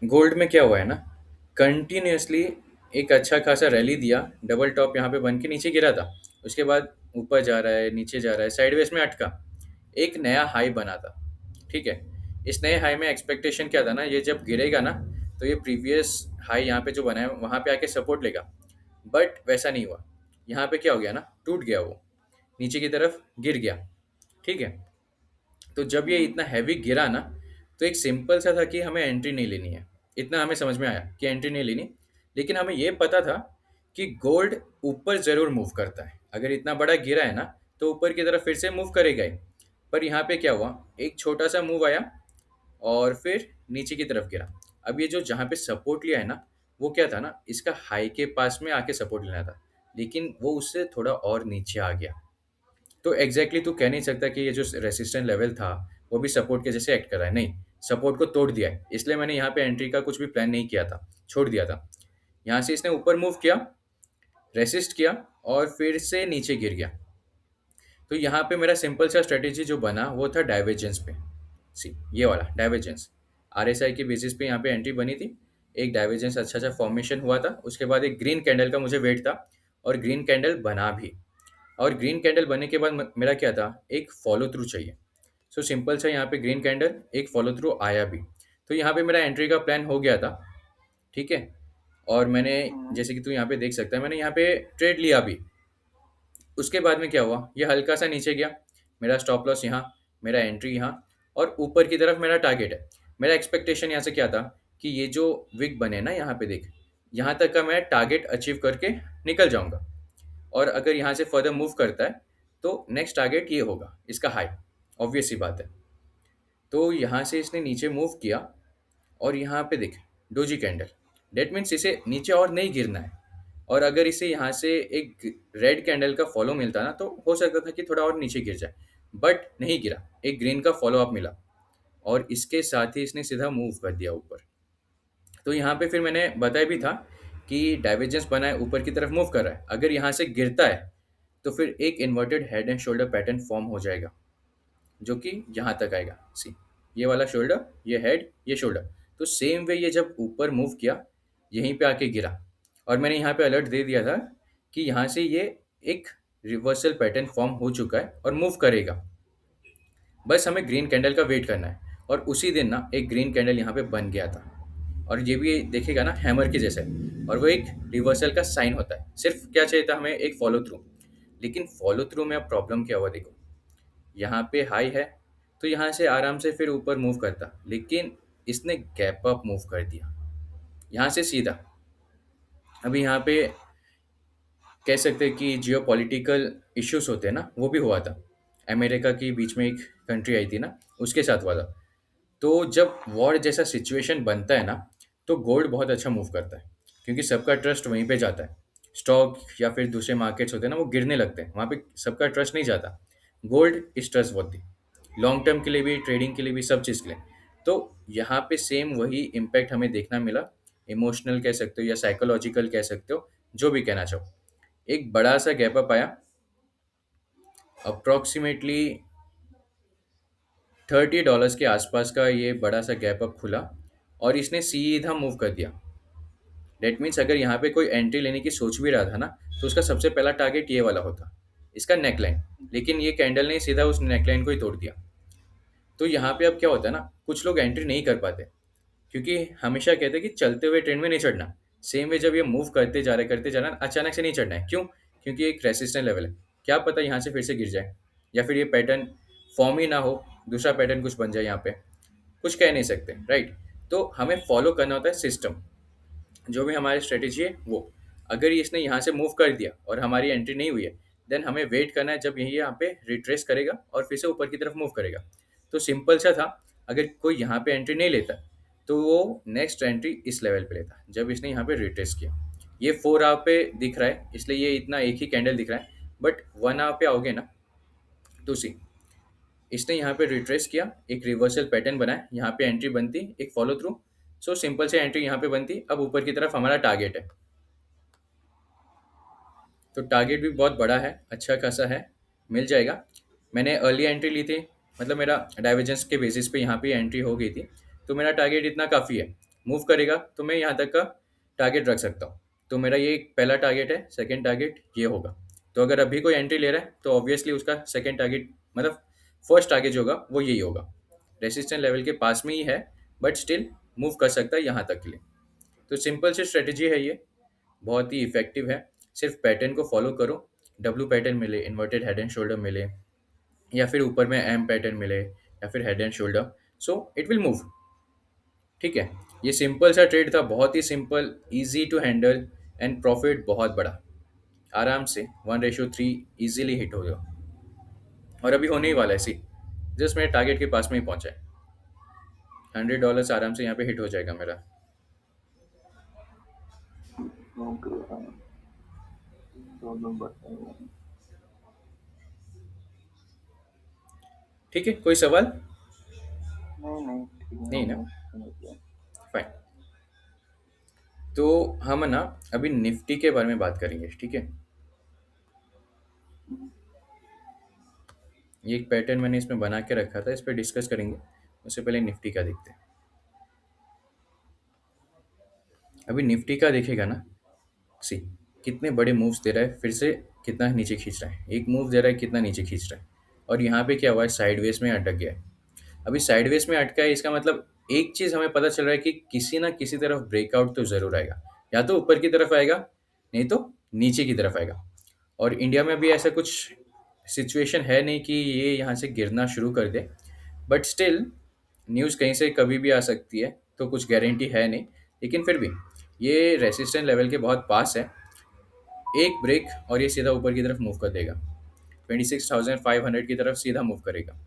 Gold में क्या हुआ है ना, कंटिन्यूअसली एक अच्छा खासा रैली दिया, डबल टॉप यहाँ पे बन के नीचे गिरा था। उसके बाद ऊपर जा रहा है, नीचे जा रहा है, साइडवेज में अटका, एक नया हाई बना था। ठीक है, इस नए हाई में एक्सपेक्टेशन क्या था ना, ये जब गिरेगा ना तो ये प्रीवियस हाई यहाँ पे जो बना है वहाँ पे आके सपोर्ट लेगा। बट वैसा नहीं हुआ। यहाँ पे क्या हो गया ना, टूट गया वो, नीचे की तरफ गिर गया। ठीक है, तो जब ये इतना हैवी गिरा ना, तो एक सिंपल सा था कि हमें एंट्री नहीं लेनी है। इतना हमें समझ में आया कि एंट्री नहीं लेनी। लेकिन हमें ये पता था कि गोल्ड ऊपर ज़रूर मूव करता है। अगर इतना बड़ा गिरा है ना, तो ऊपर की तरफ फिर से मूव करेगा ही। पर यहाँ पे क्या हुआ, एक छोटा सा मूव आया और फिर नीचे की तरफ गिरा। अब ये जो जहाँ पे सपोर्ट लिया है ना, वो क्या था ना, इसका हाई के पास में आके सपोर्ट लेना था, लेकिन वो उससे थोड़ा और नीचे आ गया। तो एग्जैक्टली तू कह नहीं सकता कि ये जो रेसिस्टेंट लेवल था वो भी सपोर्ट के जैसे एक्ट कर रहा है। नहीं, सपोर्ट को तोड़ दिया है। इसलिए मैंने यहाँ पे एंट्री का कुछ भी प्लान नहीं किया था, छोड़ दिया था। यहाँ से इसने ऊपर मूव किया, रेसिस्ट किया और फिर से नीचे गिर गया। तो यहाँ पे मेरा सिंपल सा स्ट्रेटेजी जो बना वो था डाइवर्जेंस पे। सी, ये वाला डाइवर्जेंस, आरएसआई के बेसिस पे यहाँ पे एंट्री बनी थी। एक डाइवर्जेंस अच्छा सा फॉर्मेशन हुआ था, उसके बाद एक ग्रीन कैंडल का मुझे वेट था और ग्रीन कैंडल बना भी। और ग्रीन कैंडल बनने के बाद मेरा क्या था, एक फॉलो थ्रू चाहिए। सो सिंपल सा यहाँ पे ग्रीन कैंडल, एक फॉलो थ्रू आया भी। तो यहाँ पे मेरा एंट्री का प्लान हो गया था। ठीक है, और मैंने, हम्म। जैसे कि तू यहाँ पे देख सकता है, मैंने यहाँ पे ट्रेड लिया भी। उसके बाद में क्या हुआ, ये हल्का सा नीचे गया। मेरा स्टॉप लॉस यहाँ, मेरा एंट्री यहाँ, और ऊपर की तरफ मेरा टारगेट है। मेरा एक्सपेक्टेशन यहाँ से क्या था कि ये जो विक बने ना, यहाँ पे देख, यहाँ तक का मैं टारगेट अचीव करके निकल जाऊंगा। और अगर यहाँ से फर्दर मूव करता है तो नेक्स्ट टारगेट ये होगा, इसका हाई। ऑब्वियस सी बात है। तो यहाँ से इसने नीचे मूव किया और यहाँ पे देख, डोजी कैंडल, डेट मीन्स इसे नीचे और नहीं गिरना है। और अगर इसे यहाँ से एक रेड कैंडल का फॉलो मिलता ना, तो हो सकता था कि थोड़ा और नीचे गिर जाए। बट नहीं गिरा, एक ग्रीन का फॉलो अप मिला और इसके साथ ही इसने सीधा मूव कर दिया ऊपर। तो यहाँ पे फिर मैंने बताया भी था कि डाइवर्जेंस बना है, ऊपर की तरफ मूव कर रहा है। अगर यहाँ से गिरता है तो फिर एक inverted head and shoulder pattern form हो जाएगा, जो कि यहाँ तक आएगा। सी, ये वाला शोल्डर, ये हेड, ये शोल्डर। तो सेम वे ये जब ऊपर मूव किया, यहीं पे आके गिरा। और मैंने यहाँ पे अलर्ट दे दिया था कि यहाँ से ये एक रिवर्सल पैटर्न फॉर्म हो चुका है और मूव करेगा। बस हमें ग्रीन कैंडल का वेट करना है। और उसी दिन ना एक ग्रीन कैंडल यहाँ पे बन गया था। और ये भी देखेगा ना हैमर के जैसे, और वो एक रिवर्सल का साइन होता है। सिर्फ क्या चाहिए था हमें, एक फॉलो थ्रू। लेकिन फॉलो थ्रू में अब प्रॉब्लम क्या हुआ देखो, यहाँ पे हाई है, तो यहाँ से आराम से फिर ऊपर मूव करता, लेकिन इसने गैप अप मूव कर दिया यहाँ से सीधा। अभी यहाँ पे कह सकते हैं कि जियो पॉलिटिकल इश्यूज होते हैं ना, वो भी हुआ था। अमेरिका की बीच में एक कंट्री आई थी ना, उसके साथ हुआ था। तो जब वॉर जैसा सिचुएशन बनता है ना, तो गोल्ड बहुत अच्छा मूव करता है, क्योंकि सबका ट्रस्ट वहीं पे जाता है। स्टॉक या फिर दूसरे मार्केट्स होते हैं ना, वो गिरने लगते हैं, वहाँ पे सबका ट्रस्ट नहीं जाता। गोल्ड इज ट्रस्ट वर्दी, लॉन्ग टर्म के लिए भी, ट्रेडिंग के लिए भी, सब चीज़ के लिए। तो यहाँ पे सेम वही इम्पैक्ट हमें देखना मिला। इमोशनल कह सकते हो या साइकोलॉजिकल कह सकते हो, जो भी कहना चाहो। एक बड़ा सा गैप अप आया, अप्रोक्सीमेटली $30 के आसपास का ये बड़ा सा गैप अप खुला और इसने सीधा मूव कर दिया। डेट मीन्स अगर यहाँ पे कोई एंट्री लेने की सोच भी रहा था ना, तो उसका सबसे पहला टारगेट ये वाला होता, इसका नेकलाइन। लेकिन ये कैंडल ने सीधा उस नेकलाइन को ही तोड़ दिया। तो यहाँ पे अब क्या होता है ना, कुछ लोग एंट्री नहीं कर पाते, क्योंकि हमेशा कहते हैं कि चलते हुए ट्रेंड में नहीं चढ़ना। सेम वे जब ये मूव करते जा रहा है, अचानक से नहीं चढ़ना है। क्यों? क्योंकि एक रेसिस्टेंट लेवल है, क्या पता यहाँ से फिर से गिर जाए, या फिर ये पैटर्न फॉर्म ही ना हो, दूसरा पैटर्न कुछ बन जाए यहाँ पे। कुछ कह नहीं सकते, राइट। तो हमें फॉलो करना होता है सिस्टम, जो भी हमारी स्ट्रेटेजी है वो। अगर ये इसने यहाँ से मूव कर दिया और हमारी एंट्री नहीं हुई है, देन हमें वेट करना है जब यही यहाँ पे रिट्रेस करेगा और फिर से ऊपर की तरफ मूव करेगा। तो सिंपल सा था, अगर कोई यहाँ पे एंट्री नहीं लेता, तो वो नेक्स्ट एंट्री इस लेवल पे लेता, जब इसने यहाँ पे रिट्रेस किया। ये 4 आवर पे दिख रहा है, इसलिए ये इतना एक ही कैंडल दिख रहा है। बट 1 आवर पे आओगे ना, तो सी, इसने यहाँ पे रिट्रेस किया, एक रिवर्सल पैटर्न बनाया, यहाँ पे एंट्री बनती, एक फॉलो थ्रू। सो सिंपल से एंट्री यहाँ पे बनती। अब ऊपर की तरफ हमारा टारगेट है, तो टारगेट भी बहुत बड़ा है, अच्छा खासा है, मिल जाएगा। मैंने अर्ली एंट्री ली थी, मतलब मेरा डाइवर्जेंस के बेसिस पे यहाँ पे एंट्री हो गई थी। तो मेरा टारगेट इतना काफ़ी है। मूव करेगा तो मैं यहाँ तक का टारगेट रख सकता हूँ। तो मेरा ये एक पहला टारगेट है, सेकंड टारगेट ये होगा। तो अगर अभी कोई एंट्री ले रहा है तो ऑब्वियसली उसका सेकंड टारगेट मतलब फर्स्ट टारगेट जो होगा वो यही होगा। रेसिस्टेंस लेवल के पास में ही है, बट स्टिल मूव कर सकता है यहाँ तक के लिए। तो सिंपल सी स्ट्रेटजी है ये, बहुत ही इफेक्टिव है। सिर्फ पैटर्न को फॉलो करो, डब्लू पैटर्न मिले, इन्वर्टेड हेड एंड शोल्डर मिले, या फिर ऊपर में एम पैटर्न मिले, या फिर head and shoulder, so it will move. ठीक है, ये सिंपल सा ट्रेड था, बहुत ही simple, easy to handle, and profit बहुत बड़ा, आराम से 1:3 इजीली हिट हो गया। और अभी होने ही वाला है, सी जस्ट मेरे टारगेट के पास में ही पहुंचा है। $100 आराम से यहाँ पे हिट हो जाएगा मेरा। ओके। दोनों बताओ। ठीक है, कोई सवाल? नहीं नहीं, ठीक है, नहीं ना? मैं समझ गया। फाइन। तो हम ना अभी निफ्टी के बारे में बात करेंगे, ठीक है। ये एक पैटर्न मैंने इसमें बना के रखा था, इस पर डिस्कस करेंगे। उससे पहले निफ्टी का देखते हैं। अभी निफ्टी का देखेगा ना, सी कितने बड़े मूव्स दे रहा है, फिर से कितना नीचे खींच रहा है, एक मूव दे रहा है कितना नीचे खींच रहा है, और यहाँ पे क्या हुआ है, साइडवेज में अटक गया है। अभी साइडवेज में अटका है, इसका मतलब एक चीज़ हमें पता चल रहा है कि किसी ना किसी तरफ ब्रेकआउट तो ज़रूर आएगा, या तो ऊपर की तरफ आएगा, नहीं तो नीचे की तरफ आएगा। और इंडिया में भी ऐसा कुछ सिचुएशन है नहीं कि ये यहाँ से गिरना शुरू कर दे, बट स्टिल न्यूज़ कहीं से कभी भी आ सकती है, तो कुछ गारंटी है नहीं। लेकिन फिर भी ये रेसिस्टेंट लेवल के बहुत पास है, एक ब्रेक और ये सीधा ऊपर की तरफ मूव कर देगा, 26,500 की तरफ सीधा मूव करेगा।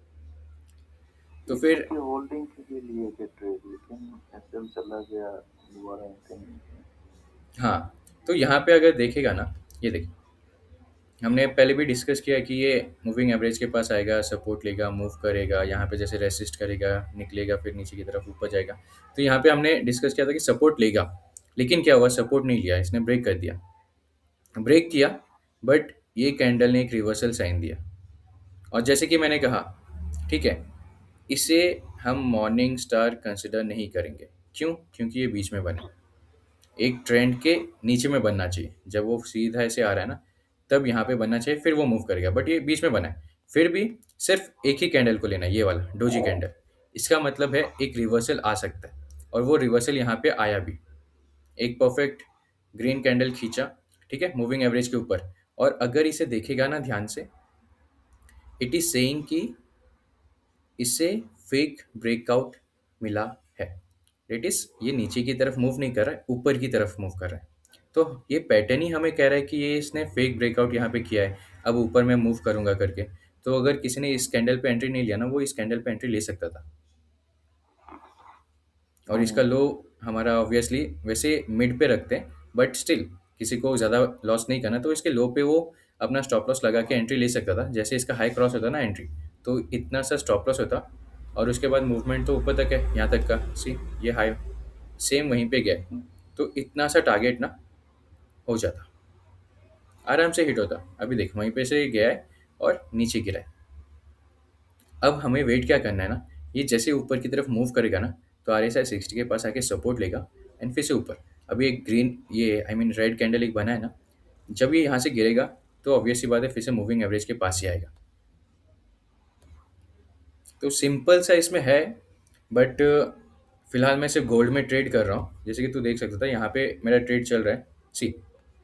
तो फिर इसकी होल्डिंग के लिए लिए थे ट्रेड, लेकिन एसएल चला गया, दोबारा एंट्री नहीं किया। हाँ, तो यहाँ पे अगर देखेगा ना, ये देखिए, हमने पहले भी डिस्कस किया कि ये मूविंग एवरेज के पास आएगा, सपोर्ट लेगा, मूव करेगा, यहाँ पे जैसे रेसिस्ट करेगा, निकलेगा, फिर नीचे की तरफ ऊपर जाएगा। तो यहाँ पे हमने डिस्कस किया था कि सपोर्ट लेगा, लेकिन क्या हुआ, सपोर्ट नहीं लिया, इसने ब्रेक कर दिया, ब्रेक किया, बट ये कैंडल ने एक रिवर्सल साइन दिया। और जैसे कि मैंने कहा, ठीक है, इसे हम मॉर्निंग स्टार कंसिडर नहीं करेंगे। क्यों? क्योंकि ये बीच में बना, एक ट्रेंड के नीचे में बनना चाहिए। जब वो सीधा ऐसे आ रहा है ना, तब यहाँ पे बनना चाहिए, फिर वो मूव करेगा, बट ये बीच में बना है। फिर भी सिर्फ एक ही कैंडल को लेना है, ये वाला डोजी कैंडल। इसका मतलब है एक रिवर्सल आ सकता है, और वो रिवर्सल यहाँ पे आया भी, एक परफेक्ट ग्रीन कैंडल खींचा, ठीक है, मूविंग एवरेज के ऊपर। और अगर इसे देखेगा ना ध्यान से, इट इज सेइंग कि इसे फेक ब्रेकआउट मिला है। इट इज, ये नीचे की तरफ मूव नहीं कर रहा है, ऊपर की तरफ मूव कर रहा है। तो ये पैटर्न ही हमें कह रहा है कि ये इसने फेक ब्रेकआउट यहाँ पे किया है, अब ऊपर मैं मूव करूंगा करके। तो अगर किसी ने इस कैंडल पे एंट्री नहीं लिया ना, वो इस कैंडल पे एंट्री ले सकता था। और इसका लो हमारा ऑब्वियसली वैसे मिड पे रखते हैं, बट स्टिल किसी को ज़्यादा लॉस नहीं करना, तो इसके लो पे वो अपना स्टॉप लॉस लगा के एंट्री ले सकता था। जैसे इसका हाई क्रॉस होता ना एंट्री, तो इतना सा स्टॉप लॉस होता, और उसके बाद मूवमेंट तो ऊपर तक है, यहाँ तक का, सी ये हाई सेम वहीं पे गया है, तो इतना सा टारगेट ना हो जाता, आराम से हिट होता। अभी देख वहीं पे से गया है और नीचे गिरा है। अब हमें वेट क्या करना है ना, ये जैसे ऊपर की तरफ मूव करेगा ना, तो RSI 60 के पास आके सपोर्ट लेगा, एंड फिर से ऊपर। अभी एक ग्रीन, ये आई मीन रेड कैंडल एक बना है ना, जब ये यहाँ से गिरेगा तो ऑब्वियस सी बात है फिर से मूविंग एवरेज के पास ही आएगा। तो सिंपल सा इसमें है, बट फिलहाल मैं सिर्फ गोल्ड में ट्रेड कर रहा हूँ। जैसे कि तू देख सकता था, यहाँ पे मेरा ट्रेड चल रहा है, सी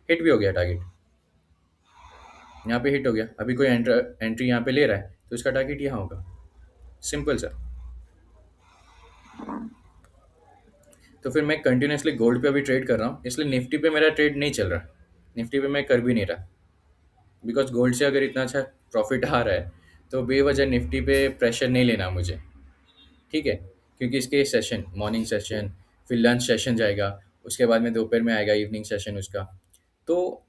हिट भी हो गया टारगेट, यहाँ पे हिट हो गया। अभी कोई एंट्री यहाँ पे ले रहा है तो इसका टारगेट यहाँ होगा, सिंपल सा। तो फिर मैं कंटिन्यूसली गोल्ड पे अभी ट्रेड कर रहा हूँ, इसलिए निफ्टी पे मेरा ट्रेड नहीं चल रहा, निफ्टी पे मैं कर भी नहीं रहा, बिकॉज गोल्ड से अगर इतना अच्छा प्रॉफिट आ रहा है तो बेवजह निफ्टी पे प्रेशर नहीं लेना मुझे, ठीक है। क्योंकि इसके सेशन, मॉर्निंग सेशन, फिर लंच सेशन जाएगा, उसके बाद में दोपहर में आएगा इवनिंग सेशन उसका, तो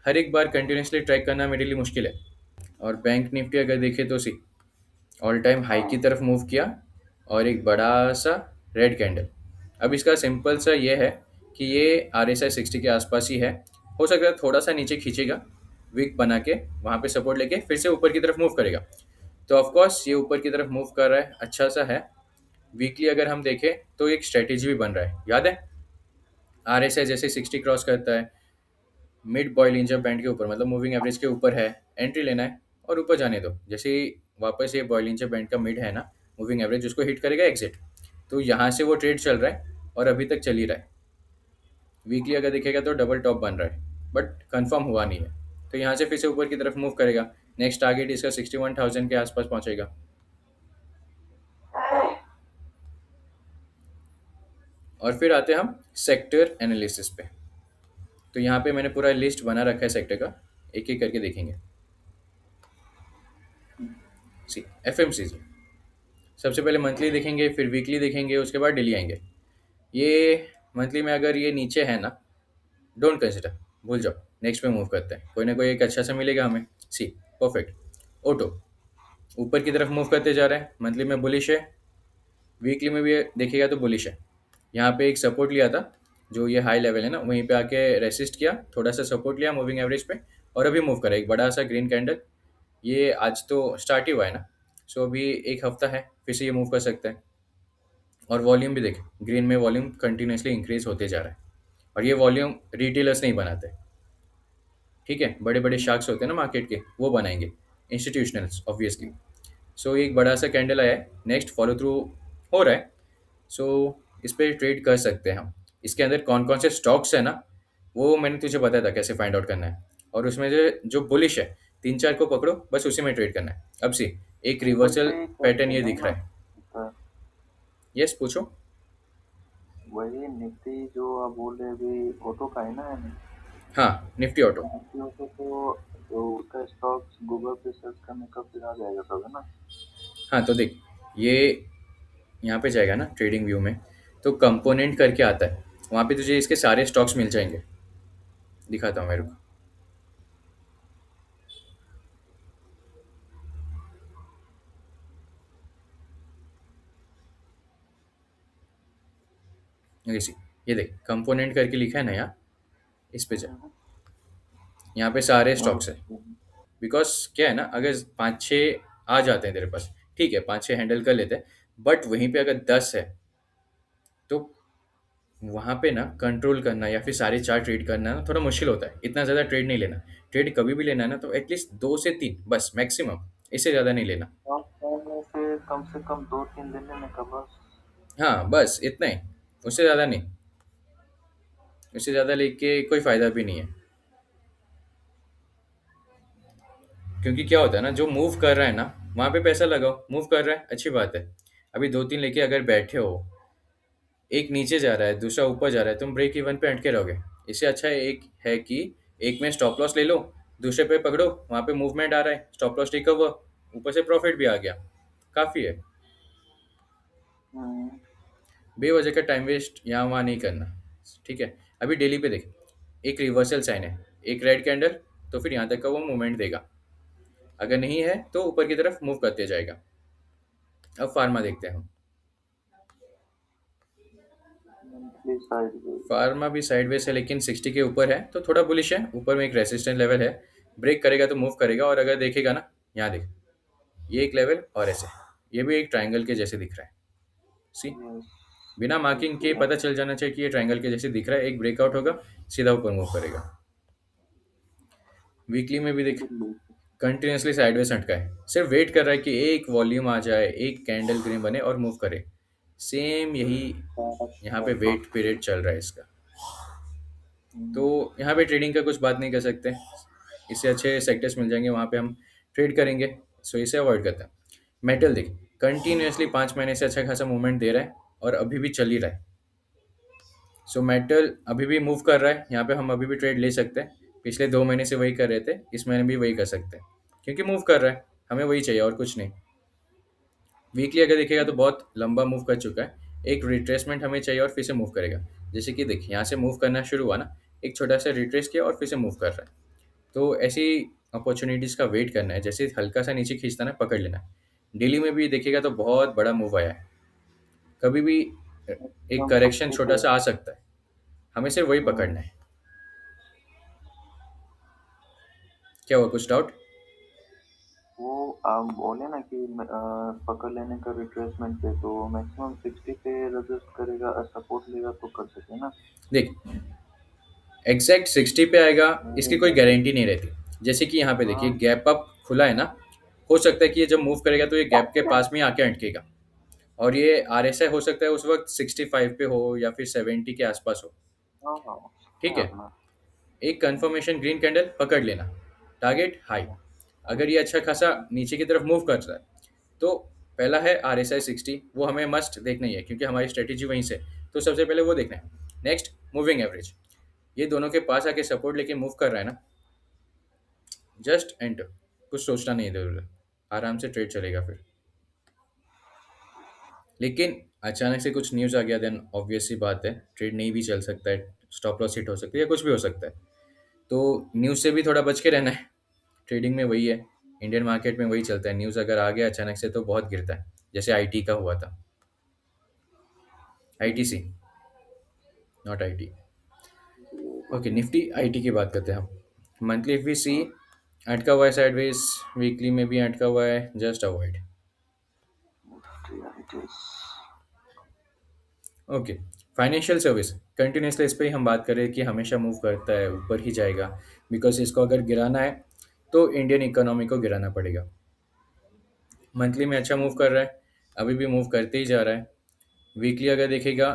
हर एक बार कंटिन्यूसली ट्रैक करना मेरे लिए मुश्किल है। और बैंक निफ्टी अगर देखें तो सी ऑल टाइम हाई की तरफ मूव किया, और एक बड़ा सा रेड कैंडल। अब इसका सिंपल सा ये है कि ये RSI 60 के आसपास ही है, हो सकता है थोड़ा सा नीचे खींचेगा, विक बना के वहाँ पे सपोर्ट लेके फिर से ऊपर की तरफ मूव करेगा। तो ऑफकोर्स ये ऊपर की तरफ मूव कर रहा है, अच्छा सा है, वीकली अगर हम देखें तो एक स्ट्रेटेजी भी बन रहा है, याद है? RSI जैसे 60 क्रॉस करता है, मिड बॉइलिंजर बैंड के ऊपर, मतलब मूविंग एवरेज के ऊपर है, एंट्री लेना है और ऊपर जाने दो। जैसे ही वापस ये बॉइलिंजर बैंड का मिड है ना, मूविंग एवरेज उसको हिट करेगा, एग्जिट। तो यहाँ से वो ट्रेड चल रहा है और अभी तक चल ही रहा है। वीकली अगर देखेगा तो डबल टॉप बन रहा है, बट कंफर्म हुआ नहीं है। तो यहाँ से फिर से ऊपर की तरफ मूव करेगा। नेक्स्ट टारगेट इसका 61,000 के आसपास पहुंचेगा। और फिर आते हैं हम सेक्टर एनालिसिस पे। तो यहाँ पे मैंने पूरा लिस्ट बना रखा है सेक्टर का, एक एक करके देखेंगे। सी, एफएमसीजी सबसे पहले मंथली देखेंगे, फिर वीकली देखेंगे, उसके बाद डेली आएंगे। ये मंथली में अगर ये नीचे है ना, डोंट कंसिडर, भूल जाओ। नेक्स्ट पे मूव करते हैं, कोई ना कोई एक अच्छा सा मिलेगा हमें। सी, परफेक्ट। ऑटो ऊपर की तरफ मूव करते जा रहे हैं, मंथली में बुलिश है, वीकली में भी देखिएगा तो बुलिश है। यहाँ पे एक सपोर्ट लिया था, जो ये हाई लेवल है ना, वहीं पे आके रेसिस्ट किया, थोड़ा सा सपोर्ट लिया मूविंग एवरेज पे, और अभी मूव करा एक बड़ा सा ग्रीन कैंडल। ये आज तो स्टार्ट ही हुआ है ना, सो अभी एक हफ्ता है, फिर से ये मूव कर सकता है। और वॉल्यूम भी देखें, ग्रीन में वॉल्यूम कंटिन्यूसली इंक्रीज होते जा रहा है। और ये वॉल्यूम रिटेलर्स नहीं बनाते, ठीक है, बड़े बड़े शार्क्स होते हैं ना मार्केट के, वो बनाएंगे, इंस्टीट्यूशनल्स ऑब्वियसली। सो एक बड़ा सा कैंडल आया है, नेक्स्ट फॉलो थ्रू हो रहा है। सो इस पे ट्रेड कर सकते हैं हम। इसके अंदर कौन कौन से स्टॉक्स है ना, वो मैंने तुझे बताया था कैसे फाइंड आउट करना है। और उसमें जो जो बुलिश है, तीन चार को पकड़ो, बस उसी में ट्रेड करना है। अब सी, एक टेबल रिवर्सल पे पैटर्न कैसे ये है दिख ना? रहा है। सर, यस, पूछो। वही निफ्टी जो आप बोल रहे अभी ऑटो का है ना? हाँ, निफ्टी ऑटो। निफ्टी ऑटो तो जो उसका स्टॉक्स गूगल पे सर्च करने का फिर आ जाएगा सब, है ना? हाँ तो देख, ये यहाँ पे जाएगा ना ट्रेडिंग व्यू में, तो कंपोनेंट करके आता है, वहाँ पे तुझे इसके सारे स्टॉक्स मिल जाएंगे। दिखाता हूँ मेरे को। ये सी, ये देख कंपोनेंट करके लिखा है ना यहाँ, इस पे जा। हम्म, यहाँ पे सारे स्टॉक्स है। ओके। बिकॉज क्या है ना, अगर पाँच छः आ जाते हैं तेरे पास, ठीक है, पाँच छः हैंडल कर लेते हैं, बट वहीं पे अगर 10 है, तो वहाँ पे ना कंट्रोल करना या फिर सारे चार ट्रेड करना ना थोड़ा मुश्किल होता है। इतना ज़्यादा ट्रेड नहीं लेना। ट्रेड कभी भी लेना है ना, तो एटलीस्ट 2 से 3 बस मैक्सिमम, इससे ज़्यादा नहीं लेना। स्टॉक में से कम 2-3 दिन में का बस। हाँ बस इतना ही, उससे ज़्यादा नहीं। उससे ज़्यादा लेके कोई फ़ायदा भी नहीं है। क्योंकि क्या होता है ना, जो मूव कर रहा है ना, वहाँ पे पैसा लगाओ, मूव कर रहा है अच्छी बात है। अभी 2-3 लेके अगर बैठे हो, एक नीचे जा रहा है, दूसरा ऊपर जा रहा है, तुम ब्रेक इवन पे अटके रहोगे। इससे अच्छा है एक है कि एक में स्टॉप लॉस ले लो, दूसरे पे पकड़ो, वहाँ पे मूवमेंट आ रहा है, स्टॉप लॉस टेक ओवर, ऊपर से प्रॉफिट भी आ गया, काफ़ी है। हम्म, बेवजह का टाइम वेस्ट यहाँ वहाँ नहीं करना, ठीक है। अभी डेली पे देख, एक रिवर्सल साइन है, एक रेड कैंडल, तो फिर यहाँ तक का वो मूवमेंट देगा। अगर नहीं है तो ऊपर की तरफ मूव करते जाएगा। अब फार्मा देखते हैं हम। मंथली साइड में। फार्मा भी साइडवेज है, लेकिन 60 के ऊपर है, तो थोड़ा बुलिश है। ऊपर में एक रेसिस्टेंस लेवल है, ब्रेक करेगा तो मूव करेगा। और अगर देखेगा ना, यहाँ देख, ये एक लेवल और ऐसे, ये भी एक ट्रायंगल के जैसे दिख रहा है। सी, यस, बिना मार्किंग के देखिए। पता चल जाना चाहिए कि ये ट्रायंगल के जैसे दिख रहा है। एक ब्रेकआउट होगा, सीधा ऊपर मूव करेगा। वीकली में भी देख, दिल्ली। कंटिन्यूसली साइडवेज हटका है, सिर्फ वेट कर रहा है कि एक वॉल्यूम आ जाए, एक कैंडल ग्रीन बने और मूव करे। सेम यही यहाँ पे वेट पीरियड चल रहा है इसका। तो यहाँ पे ट्रेडिंग का कुछ बात नहीं कर सकते। इससे अच्छे सेक्टर्स मिल जाएंगे, वहाँ पे हम ट्रेड करेंगे। सो इसे अवॉइड करते हैं। मेटल देख, कंटिन्यूसली 5 महीने से अच्छा खासा मूवमेंट दे रहा है और अभी भी चल ही रहा है। सो मेटल अभी भी मूव कर रहा है, यहाँ पे हम अभी भी ट्रेड ले सकते हैं। पिछले 2 महीने से वही कर रहे थे, इस महीने भी वही कर सकते हैं, क्योंकि मूव कर रहा है, हमें वही चाहिए और कुछ नहीं। वीकली अगर देखिएगा तो बहुत लंबा मूव कर चुका है, एक रिट्रेसमेंट हमें चाहिए और फिर से मूव करेगा। जैसे कि देखिए, यहाँ से मूव करना शुरू हुआ ना, एक छोटा सा रिट्रेस किया और फिर से मूव कर रहा है। तो ऐसी अपॉर्चुनिटीज़ का वेट करना है, जैसे हल्का सा नीचे खींचता ना, पकड़ लेना है। डेली में भी देखिएगा तो बहुत बड़ा मूव आया है, कभी भी एक एकदम करेक्शन सटीक छोटा है। सा आ सकता है, हमें सिर्फ वही हम्म, पकड़ना है। क्या हुआ, कुछ डाउट? वो आप बोले ना कि पकड़ लेने का रिट्रेसमेंट पे, तो मैक्सिमम 60 पे रजिस्ट करेगा, सपोर्ट लेगा तो कर सके ना। देख, एग्जैक्ट 60 पे आएगा इसकी कोई गारंटी नहीं रहती। जैसे कि यहाँ पे देखिए हाँ गैप अप खुला है ना, हो सकता है कि ये जब मूव करेगा तो ये गैप के पास में ही आके अटकेगा, और ये आरएसआई हो सकता है उस वक्त 65 पे हो या फिर 70 के आसपास हो। हाँ हाँ, ठीक है है, अपना। एक कंफर्मेशन ग्रीन कैंडल पकड़ लेना, टारगेट हाई। अगर ये अच्छा खासा नीचे की तरफ मूव कर रहा है तो पहला है आर एस आई 60, वो हमें मस्ट देखना ही है क्योंकि हमारी स्ट्रेटेजी वहीं से। तो सबसे पहले वो देखना है। नेक्स्ट मूविंग एवरेज, ये दोनों के पास आके सपोर्ट लेके मूव कर रहा है ना, जस्ट एंटर, कुछ सोचना नहीं इधर उधर, आराम से ट्रेड चलेगा फिर। लेकिन अचानक से कुछ न्यूज़ आ गया देन ऑब्वियस सी बात है ट्रेड नहीं भी चल सकता है, स्टॉप लॉस हिट हो सकती है या कुछ भी हो सकता है। तो न्यूज़ से भी थोड़ा बच के रहना है। ट्रेडिंग में वही है, इंडियन मार्केट में वही चलता है, न्यूज़ अगर आ गया अचानक से तो बहुत गिरता है, जैसे आईटी का हुआ था। ITC, not IT. Okay, Nifty IT की बात करते हैं हम। मंथली इफ वी सी, अटका हुआ है साइडवेज, वीकली में भी अटका हुआ है, just avoid. Realities. Okay, financial service continuously इस पे ही हम बात कर रहे हैं कि हमेशा मूव करता है, ऊपर ही जाएगा, बिकॉज इसको अगर गिराना है तो इंडियन इकोनॉमी को गिराना पड़ेगा। मंथली में अच्छा मूव कर रहा है, अभी भी मूव करते ही जा रहा है। वीकली अगर देखेगा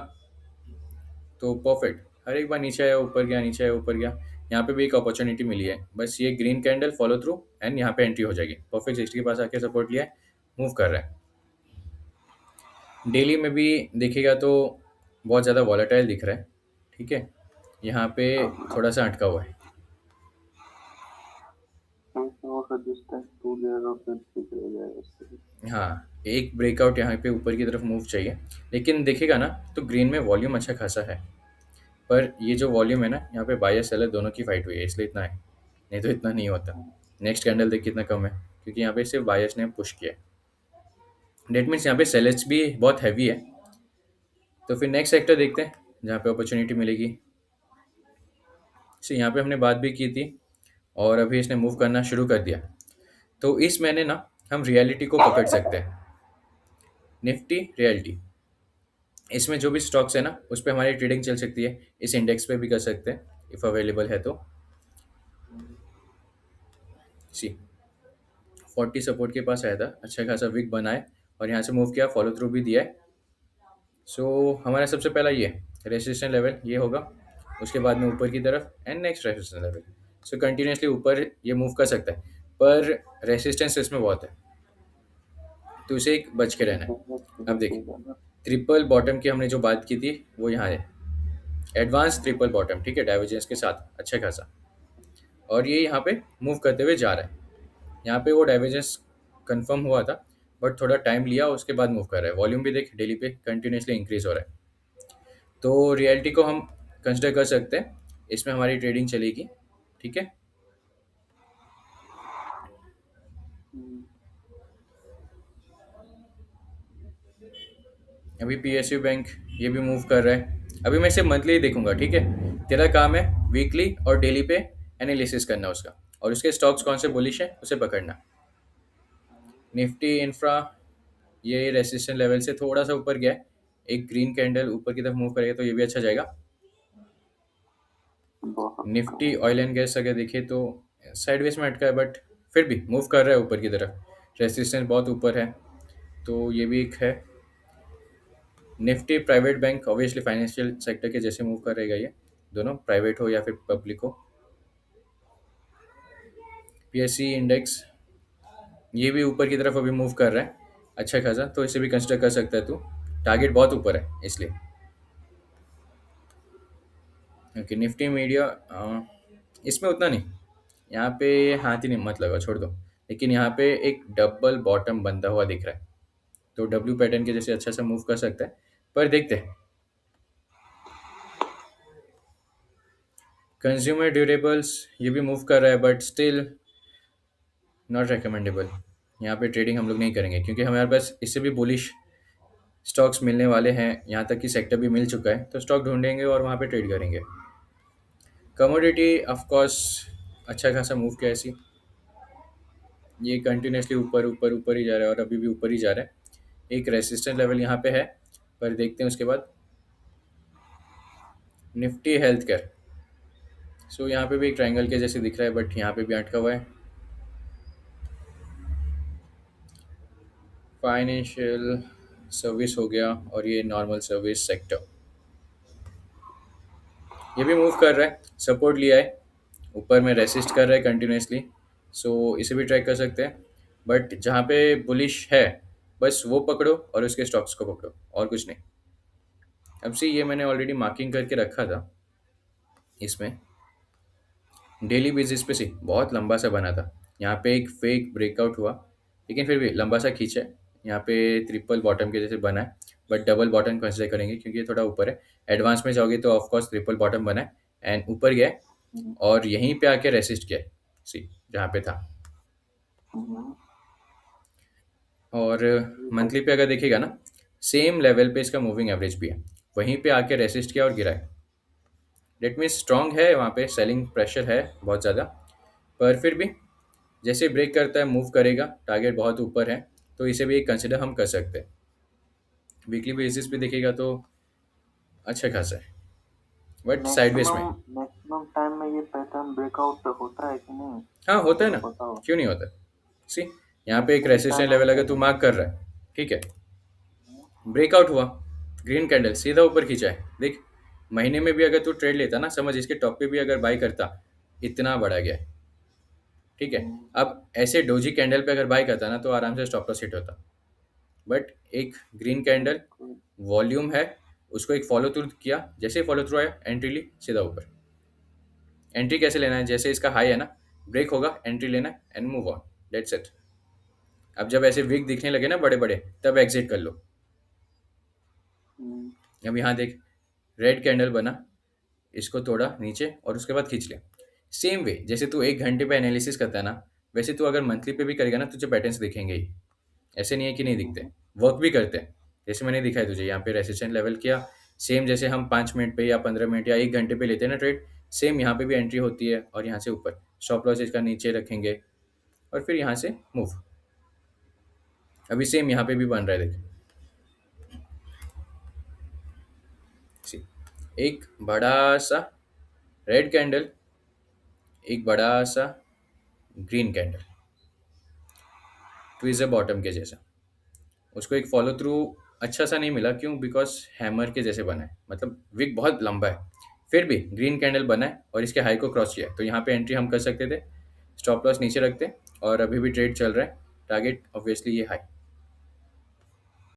तो परफेक्ट, हर एक बार नीचे आया ऊपर गया, नीचे आया ऊपर गया। यहाँ पे भी एक अपॉर्चुनिटी मिली है, बस ये green candle follow through and यहाँ पे एंट्री हो जाएगी। परफेक्ट 60 के पास आके सपोर्ट लिया है, मूव कर रहा है। डेली में भी देखेगा तो बहुत ज़्यादा वॉलेटाइल दिख रहा है। ठीक है, यहाँ पे थोड़ा सा अटका हुआ है। और रेजिस्टेंस टूट जाएगा फिर ठीक रह जाएगा इससे। हाँ, एक ब्रेकआउट यहाँ पे ऊपर की तरफ मूव चाहिए। लेकिन देखेगा ना तो ग्रीन में वॉल्यूम अच्छा खासा है, पर ये जो वॉल्यूम है ना, यहाँ पे बायर सेलर दोनों की फाइट हुई है इसलिए इतना है, नहीं तो इतना नहीं होता। नेक्स्ट कैंडल देख कितना कम है, क्योंकि यहाँ पे सिर्फ बायर्स ने पुश किया है। डेट मीन्स यहाँ पे सेलर्स भी बहुत हैवी है। तो फिर नेक्स्ट सेक्टर देखते हैं जहाँ पे अपॉर्चुनिटी मिलेगी। यहाँ पे हमने बात भी की थी, और अभी इसने मूव करना शुरू कर दिया। तो इस महीने ना हम रियलिटी को पकड़ सकते हैं, निफ्टी रियलिटी। इसमें जो भी स्टॉक्स है ना उस पर हमारी ट्रेडिंग चल सकती है, इस इंडेक्स पे भी कर सकते हैं इफ़ अवेलेबल है तो। सी 40 सपोर्ट के पास आया था, अच्छा खासा विक बनाए और यहाँ से मूव किया, फॉलो थ्रू भी दिया है। सो हमारा सबसे पहला ये रेजिस्टेंस लेवल ये होगा, उसके बाद में ऊपर की तरफ and next resistance level. So continuously ऊपर ये मूव कर सकता है, पर रेजिस्टेंस इसमें बहुत है, तो इसे एक बच के रहना है। अब देखिए, दिखेगा ना। ट्रिपल बॉटम की हमने जो बात की थी वो यहाँ है, एडवांस ट्रिपल बॉटम, ठीक है, डाइवर्जेंस के साथ अच्छा खासा। और ये यहाँ पे मूव करते हुए जा रहा है। यहाँ पे वो डाइवर्जेंस कंफर्म हुआ था, बट थोड़ा टाइम लिया, उसके बाद मूव कर रहा है। वॉल्यूम भी देख डेली पे कंटिन्यूसली इंक्रीज हो रहा है। तो रियलिटी को हम कंसिडर कर सकते हैं, इसमें हमारी ट्रेडिंग चलेगी। ठीक है, हम्म, अभी पीएसयू बैंक ये भी मूव कर रहा है। अभी मैं इसे मंथली ही देखूंगा, ठीक है। तेरा काम है वीकली और डेली पे एनालिसिस करना उसका, और उसके स्टॉक्स कौन से बुलिश है उसे पकड़ना। निफ्टी इंफ्रा ये रेसिस्टेंस लेवल से थोड़ा सा ऊपर गया है, एक ग्रीन कैंडल ऊपर की तरफ मूव करेगा तो ये भी अच्छा जाएगा। बहुत Nifty come. Oil and gas अगर देखे तो साइडवेज में अटका है, बट फिर भी मूव कर रहा है ऊपर की तरफ, रेसिस्टेंस बहुत ऊपर है, तो ये भी एक है। Nifty private bank obviously financial sector के जैसे मूव कर रहेगा ये, दोनों प्राइवेट हो या फिर पब्लिक हो। पीएससी इंडेक्स ये भी ऊपर की तरफ अभी मूव कर रहा है अच्छा खासा, तो इसे भी कंसिडर कर सकता है तू, टारगेट बहुत ऊपर है इसलिए। ओके, निफ्टी मीडिया इसमें उतना नहीं, यहाँ पे हाथ ही नहीं मत लगा, छोड़ दो। लेकिन यहाँ पे एक डबल बॉटम बनता हुआ दिख रहा है, तो डब्ल्यू पैटर्न के जैसे अच्छा सा मूव कर सकता है, पर देखते हैं। कंज्यूमर ड्यूरेबल्स ये भी मूव कर रहा है, बट स्टिल नॉट रिकमेंडेबल। यहाँ पे ट्रेडिंग हम लोग नहीं करेंगे क्योंकि हमारे पास इससे भी बुलिश स्टॉक्स मिलने वाले हैं, यहाँ तक कि सेक्टर भी मिल चुका है, तो स्टॉक ढूंढेंगे और वहाँ पे ट्रेड करेंगे। कमोडिटी ऑफ कोर्स अच्छा खासा मूव किया ऐसी, ये कंटिन्यूसली ऊपर ऊपर ऊपर ही जा रहा है और अभी भी ऊपर ही जा रहा है। एक रेसिस्टेंस लेवल यहाँ पे है, पर देखते हैं उसके बाद। निफ्टी हेल्थ केयर, सो यहाँ पे भी एक ट्रायंगल के जैसे दिख रहा है, बट यहाँ पे भी अटका हुआ है। फाइनेंशियल सर्विस हो गया, और ये नॉर्मल सर्विस सेक्टर, ये भी मूव कर रहा है, सपोर्ट लिया है, ऊपर में रेसिस्ट कर रहा है कंटिन्यूसली। सो इसे भी ट्रैक कर सकते हैं, बट जहाँ पे बुलिश है बस वो पकड़ो और उसके स्टॉक्स को पकड़ो, और कुछ नहीं। अब से ये मैंने ऑलरेडी मार्किंग करके रखा था इसमें। डेली बेसिस पे सी बहुत लंबा सा बना था, यहाँ पे एक फेक ब्रेकआउट हुआ, लेकिन फिर भी लंबा सा खींचा है। यहाँ पे ट्रिपल बॉटम के जैसे बना है, बट डबल बॉटम कंसिडर करेंगे क्योंकि ये थोड़ा ऊपर है। एडवांस में जाओगे तो ऑफकोर्स ट्रिपल बॉटम बना है एंड ऊपर गया है, हम्म, और यहीं पे आके रेसिस्ट किया है, सी जहाँ पे था। हम्म, और ये मंथली पे अगर देखिएगा ना, सेम लेवल पे इसका मूविंग एवरेज भी है, वहीं पे आके रेसिस्ट किया और गिरा है। डेट मीन्स स्ट्रांग है, वहाँ पे सेलिंग प्रेशर है बहुत ज़्यादा, पर फिर भी जैसे ब्रेक करता है मूव करेगा, टारगेट बहुत ऊपर है, तो इसे भी एक कंसिडर हम कर सकते हैं। वीकली बेसिस पे देखिएगा तो अच्छा खासा है, बट साइडवेज मैक्सिमम में। मैक्सिमम टाइम में ये पैटर्न ब्रेकआउट होता है कि नहीं? हाँ होता है मुझे ना, पता हो। क्यों नहीं होता। सी यहाँ पे एक सही रेसिस्टेंस टाइम लेवल आता अगर तू है। मार्क कर रहा है, ठीक है, ब्रेकआउट हुआ, ग्रीन कैंडल सीधा ऊपर खींचा है, देख। महीने में भी अगर तू ट्रेड लेता ना, समझ इसके टॉप पे भी अगर बाई करता, इतना बढ़ा गया है, ठीक है। हम्म, अब ऐसे डोजी कैंडल पे अगर बाई करता ना, तो आराम से स्टॉप लॉस हिट होता। बट एक ग्रीन कैंडल, बिल्कुल। वॉल्यूम है, उसको एक फॉलो थ्रू किया, जैसे ही फॉलो थ्रू आया एंट्री ली सीधा ऊपर। एंट्री कैसे लेना है, जैसे इसका हाई है ना, ब्रेक होगा, एंट्री लेना है and move on, that's it. अब जब ऐसे वीक दिखने लगे ना बड़े बड़े, तब एग्जिट कर लो। हम्म, अब यहाँ देख, रेड कैंडल बना, इसको तोड़ा नीचे और उसके बाद खींच लिया। सेम वे जैसे तू 1 घंटे पे एनालिसिस करता है ना, वैसे तू अगर मंथली पे भी करेगा ना, तुझे पैटर्न्स दिखेंगे ही। ऐसे नहीं है कि नहीं दिखते, हम्म, वर्क भी करते हैं। जैसे मैंने दिखाया तुझे, यहाँ पे रेसिस्टेंट लेवल किया, सेम जैसे हम 5 मिनट पे या 15 मिनट या 1 घंटे पे लेते हैं ना ट्रेड, सेम यहाँ पे भी एंट्री होती है, और यहाँ से ऊपर स्टॉप लॉस इसका नीचे रखेंगे, और फिर यहाँ से मूव। अभी सेम यहाँ पे भी बन रहा है, देख। See, एक बड़ा सा रेड कैंडल, एक बड़ा सा ग्रीन कैंडल, ट्विज़र बॉटम के जैसा। उसको एक फॉलो थ्रू अच्छा सा नहीं मिला, क्यों? बिकॉज हैमर के जैसे बना है, मतलब विक बहुत लंबा है। फिर भी ग्रीन कैंडल बना है और इसके हाई को क्रॉस किया है, तो यहाँ पे एंट्री हम कर सकते थे, स्टॉप लॉस नीचे रखते, और अभी भी ट्रेड चल रहा है, टारगेट ऑब्वियसली ये हाई।